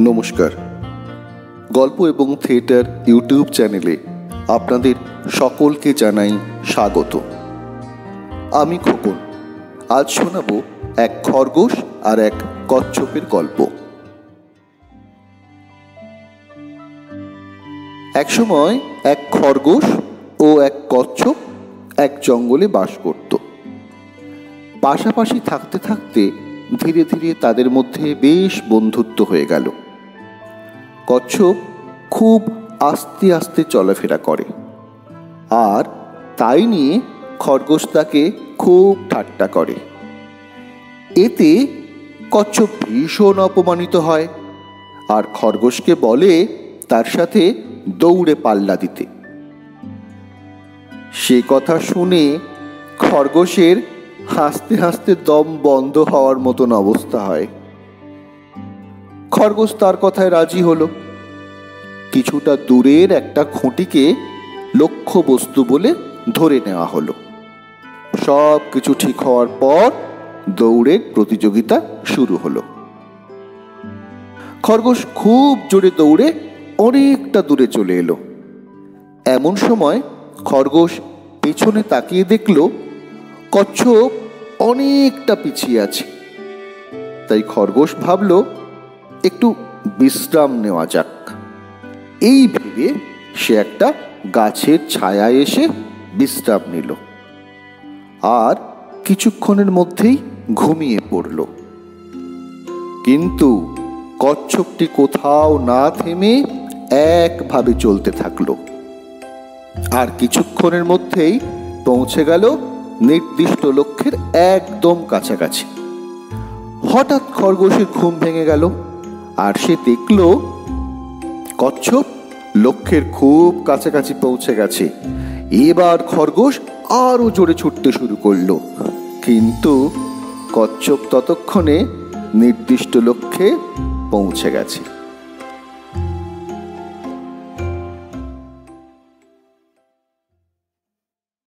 নমস্কার। গল্প এবং থিয়েটার ইউটিউব চ্যানেলে আপনাদের সকলকে জানাই স্বাগত। আমি খোকন। আজ শোনাবো এক খরগোশ আর এক কচ্ছপের গল্প। একসময় এক খরগোশ ও এক কচ্ছপ এক জঙ্গলে বাস করত। পাশাপাশি থাকতে থাকতে ধীরে ধীরে তাদের মধ্যে বেশ বন্ধুত্ব হয়ে গেল। কচ্ছপ খুব আস্তে আস্তে চলাফেরা করে, আর তাই নিয়ে খরগোশ তাকে খুব ঠাট্টা করে। এতে কচ্ছপ ভীষণ অপমানিত হয় আর খরগোশকে বলে তার সাথে দৌড়ে পাল্লা দিতে। সে কথা শুনে খরগোশের হাসতে হাসতে দম বন্ধ হওয়ার মতন অবস্থা হয়। খরগোশ তার কথায় রাজি হলো। কিছুটা দূরের একটা খুঁটিকে লক্ষ্য বস্তু বলে ধরে নেওয়া হলো। সব কিছু ঠিক হওয়ার পর দৌড়ের প্রতিযোগিতা শুরু হলো। খরগোশ খুব জোরে দৌড়ে অনেকটা দূরে চলে এলো। এমন সময় খরগোশ পেছনে তাকিয়ে দেখলো কচ্ছপ অনেকটা পিছিয়ে আছে। তাই খরগোশ ভাবলো একটু বিশ্রাম নেওয়া যাক। এই ভেবে সে একটা গাছের ছায়ায় এসে বিশ্রাম নিল, আর কিছুক্ষণের মধ্যেই ঘুমিয়ে পড়ল। কিন্তু কচ্ছপটি কোথাও না থেমে একভাবে চলতে থাকলো, আর কিছুক্ষণের মধ্যেই পৌঁছে গেল নির্দিষ্ট লক্ষ্যের একদম কাছাকাছি। হঠাৎ খরগোশের ঘুম ভেঙে গেল, আর সে দেখল কচ্ছপ লক্ষ্যের খুব কাছাকাছি পৌঁছে গেছে। এবার খরগোশ আরো জোরে ছুটতে শুরু করলো, কিন্তু কচ্ছপ ততক্ষণে নির্দিষ্ট লক্ষ্যে পৌঁছে গেছে।